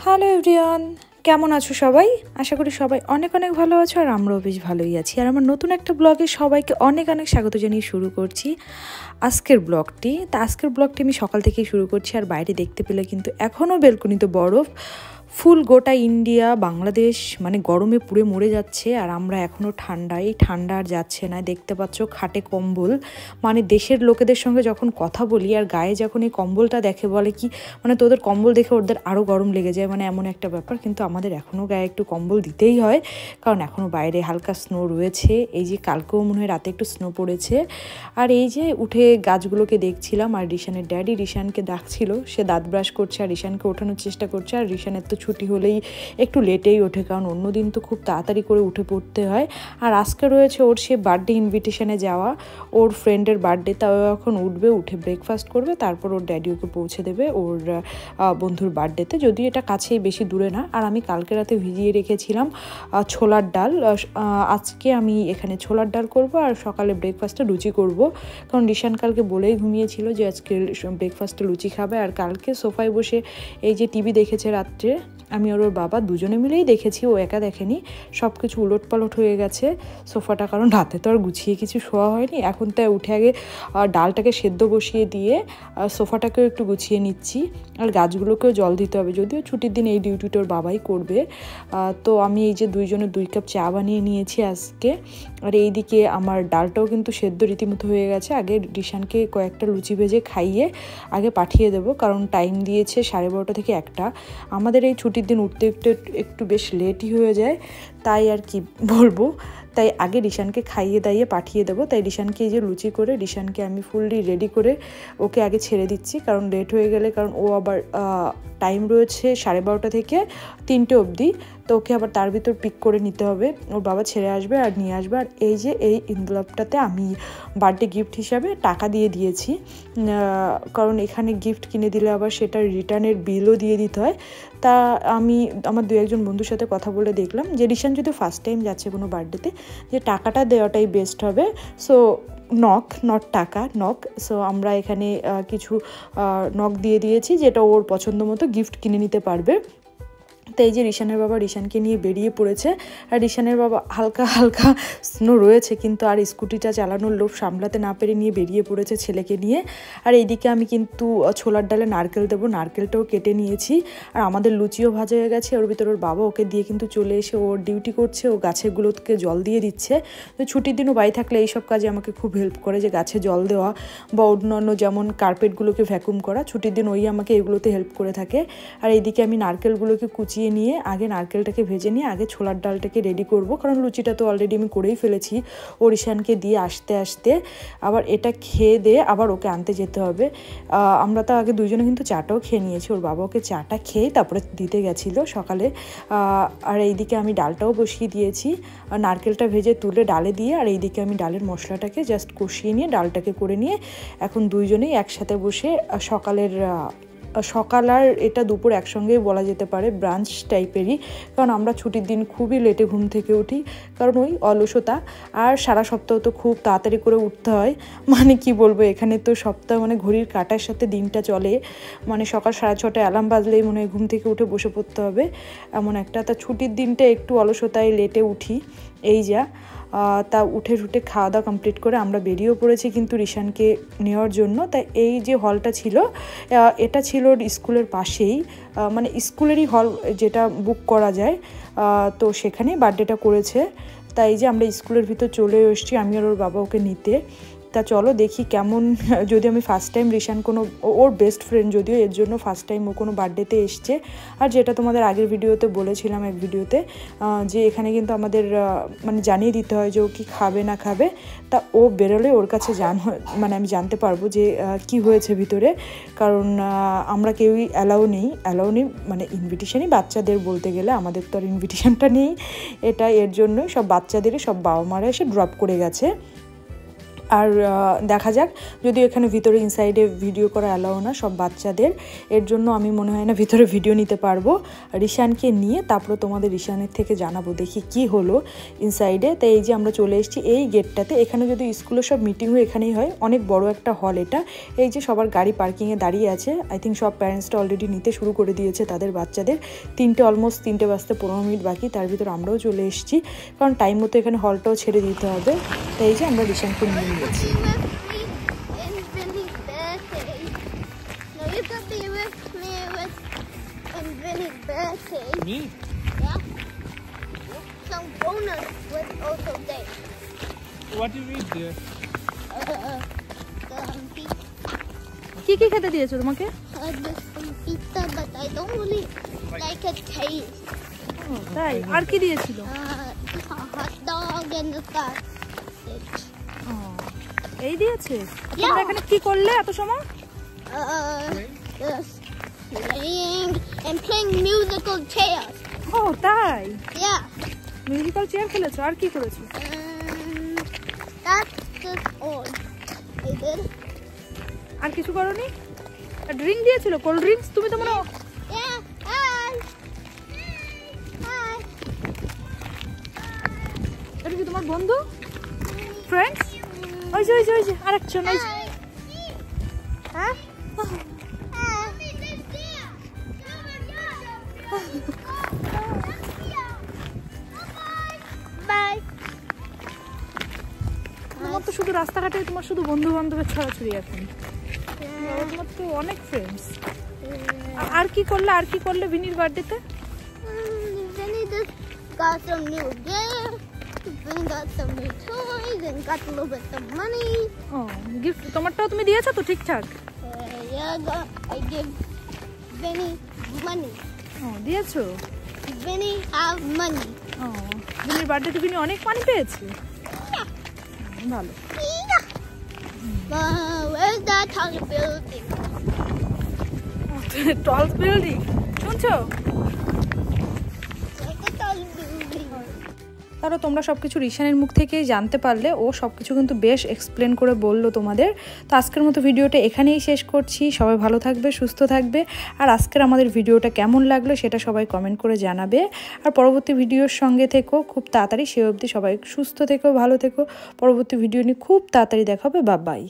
Hello everyone, কেমন আছো সবাই? আশা করি সবাই অনেক অনেক ভালো আছো, আর আমরাও বেশ ভালোই আছি। আর আমার নতুন একটা ব্লগে সবাইকে অনেক অনেক স্বাগত জানিয়ে শুরু করছি আজকের ব্লগটি। আজকের ব্লগটি আমি সকাল থেকেই শুরু করছি। আর বাইরে দেখতে পেলে কিন্তু এখনও বেলকনিতে বরফ, ফুল গোটা ইন্ডিয়া বাংলাদেশ মানে গরমে পুড়ে মরে যাচ্ছে। আর আমরা এখনও ঠান্ডায়, ঠান্ডা আর যাচ্ছে না। দেখতে পাচ্ছ খাটে কম্বল, মানে দেশের লোকেদের সঙ্গে যখন কথা বলি আর গায়ে যখন এই কম্বলটা দেখে বলে কি মানে তোদের কম্বল দেখে ওদের আরও গরম লেগে যায়, মানে এমন একটা ব্যাপার। কিন্তু আমাদের এখনও গায়ে একটু কম্বল দিতেই হয়, কারণ এখনও বাইরে হালকা স্নো রয়েছে। এই যে কালকেও মনে হয় রাতে একটু স্নো পড়েছে। আর এই যে উঠে গাছগুলোকে দেখছিলাম, আর রিশানের ড্যাডি রিশানকে ডাকছিল, সে দাঁত ব্রাশ করছে আর রিশানকে ওঠানোর চেষ্টা করছে। আর রিশানের তো ছুটি হলেই একটু লেটেই ওঠে, কারণ অন্যদিন তো খুব তাড়াতাড়ি করে উঠে পড়তে হয়। আর আজকে রয়েছে ওর সে বার্থডে ইনভিটেশনে যাওয়া, ওর ফ্রেন্ডের বার্থডে। তাও এখন উঠবে, উঠে ব্রেকফাস্ট করবে, তারপর ওর ড্যাডি ওকে পৌঁছে দেবে ওর বন্ধুর বার্থডেতে, যদিও এটা কাছেই, বেশি দূরে না। আর আমি কালকে রাতে ভিজিয়ে রেখেছিলাম ছোলার ডাল। আজকে আমি এখানে ছোলার ডাল করব আর সকালে ব্রেকফাস্টে লুচি করব, কারণ রিশান কালকে বলেই ঘুমিয়েছিল যে আজকে ব্রেকফাস্টে লুচি খাবে। আর কালকে সোফায় বসে এই যে টিভি দেখেছে রাত্রে, আমি আর ওর বাবা দুজনে মিলেই দেখেছি, ও একা দেখেনি। সব কিছু উলটপালট হয়ে গেছে সোফাটা, কারণ রাতে তো আর গুছিয়ে কিছু শোয়া হয়নি। এখন তাই উঠে আগে ডালটাকে সেদ্ধ বসিয়ে দিয়ে সোফাটাকেও একটু গুছিয়ে নিচ্ছি। আর গাছগুলোকেও জল দিতে হবে, যদিও ছুটির দিন এই ডিউটিটা ওর বাবাই করবে। তো আমি এই যে দুইজনে 2 কাপ চা বানিয়ে নিয়েছি আজকে। আর এইদিকে আমার ডালটাও কিন্তু সেদ্ধ রীতিমতো হয়ে গেছে। আগে রিশানকে কয়েকটা লুচি ভেজে খাইয়ে আগে পাঠিয়ে দেবো, কারণ টাইম দিয়েছে 12:30 থেকে 1টা। আমাদের এই ছুটির দিন উঠতে উঠতে একটু বেশ লেটই হয়ে যায়, তাই আর কি বলবো। তাই আগে রিশানকে খাইয়ে দাইয়ে পাঠিয়ে দেবো। তাই রিশানকে এই যে লুচি করে রিশানকে আমি ফুললি রেডি করে ওকে আগে ছেড়ে দিচ্ছি, কারণ লেট হয়ে গেলে, কারণ ও আবার টাইম রয়েছে 12:30 থেকে 3টে অবধি। তো ওকে আবার তার ভিতর পিক করে নিতে হবে, ওর বাবা ছেড়ে আসবে আর নিয়ে আসবে। আর এই যে এই এনভেলপটাতে আমি বার্থডে গিফট হিসাবে টাকা দিয়ে দিয়েছি, কারণ এখানে গিফট কিনে দিলে আবার সেটার রিটার্নের বিলও দিয়ে দিতে হয়। তা আমি আমার 2-1 বন্ধুর সাথে কথা বলে দেখলাম যে রিশান যদি ফার্স্ট টাইম যাচ্ছে কোনো বার্থডেতে, যে টাকাটা দেওয়াটাই বেস্ট হবে। সো নট টাকা, নক। সো আমরা এখানে কিছু নক দিয়ে দিয়েছি, যেটা ওর পছন্দ মতো গিফট কিনে নিতে পারবে। তো এই যে রিশানের বাবা রিশানকে নিয়ে বেরিয়ে পড়েছে। আর রিশানের বাবা হালকা হালকা স্নো রয়েছে, কিন্তু আর স্কুটিটা চালানোর লোভ সামলাতে না পেরে নিয়ে বেরিয়ে পড়েছে ছেলেকে নিয়ে। আর এইদিকে আমি কিন্তু ছোলার ডালে নারকেল দেবো, নারকেলটাও কেটে নিয়েছি। আর আমাদের লুচিও ভাজা হয়ে গেছে। ওর ভিতরে ওর বাবা ওকে দিয়ে কিন্তু চলে এসে ওর ডিউটি করছে, ও গাছেগুলোকে জল দিয়ে দিচ্ছে। তো ছুটির দিনও বাড়ি থাকলে এইসব কাজে আমাকে খুব হেল্প করে, যে গাছে জল দেওয়া বা অন্যান্য যেমন কার্পেটগুলোকে ভ্যাকুম করা। ছুটির দিন ওই আমাকে এগুলোতে হেল্প করে থাকে। আর এইদিকে আমি নারকেলগুলোকে কুচিয়ে নিয়ে আগে নারকেলটাকে ভেজে নিয়ে আগে ছোলার ডালটাকে রেডি করব, কারণ লুচিটা তো অলরেডি আমি করেই ফেলেছি। ও রিশানকে দিয়ে আসতে আসতে আবার এটা খেয়ে দিয়ে আবার ওকে আনতে যেতে হবে। আমরা তো আগে দুজনে কিন্তু চাটাও খেয়ে নিয়েছি, ওর বাবা ওকে চাটা খেয়ে তারপরে দিতে গেছিলো সকালে। আর এইদিকে আমি ডালটাও বসিয়ে দিয়েছি, নারকেলটা ভেজে তুলে ডালে দিয়ে। আর এইদিকে আমি ডালের মশলাটাকে জাস্ট কষিয়ে নিয়ে ডালটাকে করে নিয়ে এখন দুইজনেই একসাথে বসে সকাল আর এটা দুপুর একসঙ্গেই বলা যেতে পারে, ব্রাঞ্চ টাইপেরই। কারণ আমরা ছুটির দিন খুবই লেটে ঘুম থেকে উঠি, কারণ ওই অলসতা। আর সারা সপ্তাহ তো খুব তাড়াতাড়ি করে উঠতে হয়, মানে কি বলবো, এখানে তো সপ্তাহ মানে ঘড়ির কাঁটার সাথে দিনটা চলে। মানে সকাল 6:30টায় অ্যালার্ম বাজলেই মনে হয় ঘুম থেকে উঠে বসে পড়তে হবে, এমন একটা। তা ছুটির দিনটা একটু অলসতায় লেটে উঠি, এই যা। তা উঠে খাওয়া দাওয়া কমপ্লিট করে আমরা বেরিয়েও পড়েছি কিন্তু রিশানকে নেওয়ার জন্য। তাই এই যে হলটা ছিল, এটা ছিল স্কুলের পাশেই, মানে স্কুলেরই হল যেটা বুক করা যায়। তো সেখানেই বার্থডেটা করেছে। তাই যে আমরা স্কুলের ভিতর চলে এসেছি, আমি আর ওর বাবা ওকে নিতে। তা চলো দেখি কেমন, যদি আমি ফার্স্ট টাইম রিশান কোনো, ওর বেস্ট ফ্রেন্ড যদিও, এর জন্য ফার্স্ট টাইম ও কোনো বার্থডেতে এসছে। আর যেটা তোমাদের আগের ভিডিওতে বলেছিলাম, এক ভিডিওতে, যে এখানে কিন্তু আমাদের মানে জানিয়ে দিতে হয় যে ও কি খাবে না খাবে। তা ও বেরোলে ওর কাছে মানে আমি জানতে পারবো যে কি হয়েছে ভিতরে, কারণ আমরা কেউই অ্যালাউ নেই মানে ইনভিটেশনই বাচ্চাদের বলতে গেলে, আমাদের তো আর ইনভিটেশনটা নেই। এটা এর জন্যই সব বাচ্চাদেরই সব বাবা মারা এসে ড্রপ করে গেছে। আর দেখা যাক, যদিও এখানে ভিতরে ইনসাইডে ভিডিও করা অ্যালাউ না সব বাচ্চাদের, এর জন্য আমি মনে হয় না ভিতরে ভিডিও নিতে পারবো। রিশানকে নিয়ে তারপরে তোমাদের রিশানের থেকে জানাবো দেখি কি হলো ইনসাইডে। তাই এই যে আমরা চলে এসেছি এই গেটটাতে। এখানে যদি স্কুলের সব মিটিংও এখানেই হয়, অনেক বড় একটা হল এটা। এই যে সবার গাড়ি পার্কিংয়ে দাঁড়িয়ে আছে, আই থিঙ্ক সব প্যারেন্টসটা অলরেডি নিতে শুরু করে দিয়েছে তাদের বাচ্চাদের। অলমোস্ট 3টে বাজতে 15 মিনিট বাকি, তার ভিতর আমরাও চলে এসেছি, কারণ টাইম মতো এখানে হলটাও ছেড়ে দিতে হবে। তাই এই যে আমরা রিশানকে নিয়ে নিয়েছি। Me? Yeah. Some bonus was also there. What did we do? কি কি খেতে দিয়েছো তোমাকে? Some pizza, but I don't really like a taste. তাই, আর কি দিয়েছিল? A hot dog and a sausage. এই দিয়েছে? তোমরা এখানে কি করলে এত সময়? Just playing and playing musical chairs. ও তাই, Yeah. মিউজিক্যাল চেয়ার খেলেছো, আর কি করেছো? That's just all I did. আর কিছু করোনি? ড্রিঙ্ক দিয়েছিল, কোল্ড ড্রিঙ্কস? তুমি তো মনে Yeah. Hi. Hi. এটা কি তোমার বন্ধু, ফ্রেন্ডস? ওই যে ওই যে ওই যে আরেকজন, ওই যে। Hi. হ্যাঁ, Bye. তোমার তো শুধু রাস্তাঘাটে তোমার শুধু বন্ধু বান্ধবের ছড়াছড়ি এখন। তোমার তো অনেক ফ্রেন্ডস। আর কি করলে, আর কি করলে ভিনির বার্থডেতে? Vinny just got some new gear. Vinny got some new toys and got a little bit of money. ও, গিফট তোমারটাও তুমি দিয়েছো তো ঠিকঠাক? I give Vinny money. ও, দিয়েছো? Vinny have money. ও, ভিনির বার্থডেতে ভিনি অনেক মানি পেয়েছে। ভালো। Yeah. Where's that tall building? Ton building, শুনছো? Where's the tall building? তারও তোমরা সব কিছু রিশানের মুখ থেকেই জানতে পারলে, ও সব কিছু কিন্তু বেশ এক্সপ্লেন করে বললো তোমাদের। তো আজকের মতো ভিডিওটা এখানেই শেষ করছি। সবাই ভালো থাকবে, সুস্থ থাকবে। আর আজকের আমাদের ভিডিওটা কেমন লাগলো সেটা সবাই কমেন্ট করে জানাবে। আর পরবর্তী ভিডিওর সঙ্গে থেকো খুব তাড়াতাড়ি। সে অবধি সবাই সুস্থ থেকো, ভালো থেকো। পরবর্তী ভিডিও নিয়ে খুব তাড়াতাড়ি দেখা হবে। Bye bye.